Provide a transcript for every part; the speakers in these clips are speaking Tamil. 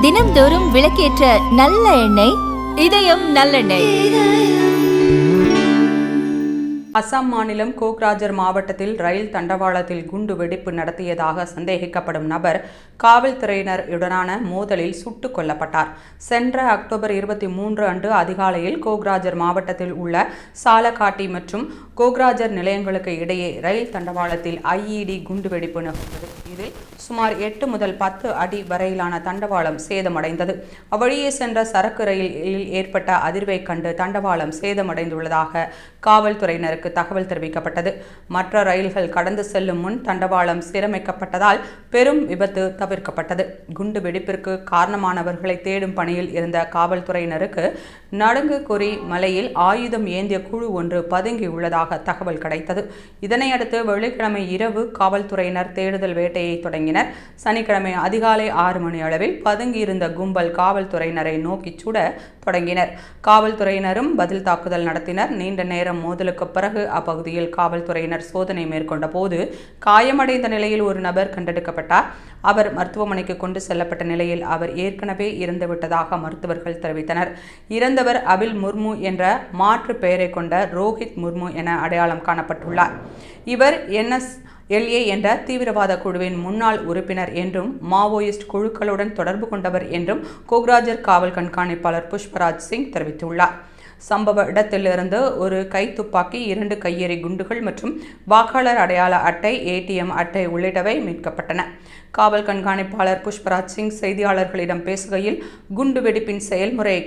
தினம்தோறும் விளக்கேற்ற நல்ல எண்ணெய் இதயம் நல்லெண்ணெய். அசாம் மாநிலம் கோக்ராஜர் மாவட்டத்தில் ரயில் தண்டவாளத்தில் குண்டு வெடிப்பு நடத்தியதாக சந்தேகிக்கப்படும் நபர் காவல்துறையினருடனான மோதலில் சுட்டுக் கொல்லப்பட்டார். சென்ற அக்டோபர் 23 அன்று அதிகாலையில் கோக்ராஜர் மாவட்டத்தில் உள்ள சாலகாட்டி மற்றும் கோக்ராஜர் நிலையங்களுக்கு இடையே ரயில் தண்டவாளத்தில் ஐஇடி குண்டுவெடிப்பு நடந்தது. இதில் சுமார் 8 முதல் 10 அடி வரையிலான தண்டவாளம் சேதமடைந்தது. அவ்வழியே சென்ற சரக்கு ரயிலில் ஏற்பட்ட அதிர்வை கண்டு தண்டவாளம் சேதமடைந்துள்ளதாக காவல்துறையினருக்கு தகவல் தெரிவிக்கப்பட்டது. மற்ற ரயில்கள் கடந்து செல்லும் முன் தண்டவாளம் சீரமைக்கப்பட்டதால் பெரும் விபத்து தவிர்க்கப்பட்டது. குண்டு வெடிப்பிற்கு காரணமானவர்களை தேடும் பணியில் இருந்த காவல்துறையினருக்கு நடுங்குகுறி மலையில் ஆயுதம் ஏந்திய குழு ஒன்று பதுங்கியுள்ளதாக தகவல் கிடைத்தது. இதனையடுத்து வெள்ளிக்கிழமை இரவு காவல்துறையினர் தேடுதல் வேட்டையை தொடங்கினர். சனிக்கிழமை அதிகாலை 6 மணி அளவில் பதுங்கியிருந்த கும்பல் காவல்துறையினரை நோக்கி சுட தொடங்கினர். காவல்துறையினரும் பதில் தாக்குதல் நடத்தினர். நீண்ட நேரம் மோதலுக்கு பிறகு அப்பகுதியில் காவல்துறையினர் சோதனை மேற்கொண்ட போது காயமடைந்த நிலையில் ஒரு நபர் கண்டெடுக்கப்பட்டார். அவர் மருத்துவமனைக்கு கொண்டு செல்லப்பட்ட நிலையில் அவர் ஏற்கனவே இறந்துவிட்டதாக மருத்துவர்கள் தெரிவித்தனர். இறந்தவர் அபில் முர்மு என்ற மாற்று பெயரை கொண்ட ரோஹித் முர்மு என அடையாளம் காணப்பட்டுள்ளார். இவர் NSLA என்ற தீவிரவாத குழுவின் முன்னாள் உறுப்பினர் என்றும் மாவோயிஸ்ட் குழுக்களுடன் தொடர்பு கொண்டவர் என்றும் கோக்ராஜர் காவல் கண்காணிப்பாளர் புஷ்பராஜ் சிங் தெரிவித்துள்ளார். சம்பவ இடத்திலிருந்து ஒரு கைத்துப்பாக்கி, 2 கையெறி குண்டுகள் மற்றும் வாக்காளர் அடையாள அட்டை, ATM அட்டை உள்ளிட்டவை மீட்கப்பட்டன. காவல் கண்காணிப்பாளர் புஷ்பராஜ் சிங் செய்தியாளர்களிடம் பேசுகையில், குண்டு வெடிப்பின் செயல்முறை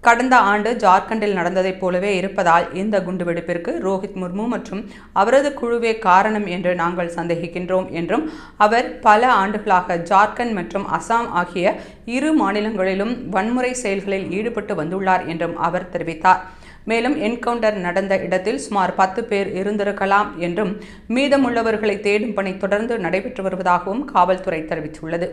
கடந்த ஆண்டு ஜார்க்கண்டில் நடந்ததைப் போலவே இருப்பதால் இந்த குண்டுவெடிப்பிற்கு ரோஹித் முர்மு மற்றும் அவரது குழுவே காரணம் என்று நாங்கள் சந்தேகிக்கின்றோம் என்றும், அவர் பல ஆண்டுகளாக ஜார்க்கண்ட் மற்றும் அசாம் ஆகிய 2 மாநிலங்களிலும் வன்முறை செயல்களில் ஈடுபட்டு வந்துள்ளார் என்றும் அவர் தெரிவித்தார். மேலும் என்கவுண்டர் நடந்த இடத்தில் சுமார் 10 பேர் இருந்திருக்கலாம் என்றும் மீதமுள்ளவர்களை தேடும் பணி தொடர்ந்து நடைபெற்று வருவதாகவும் காவல்துறை தெரிவித்துள்ளது.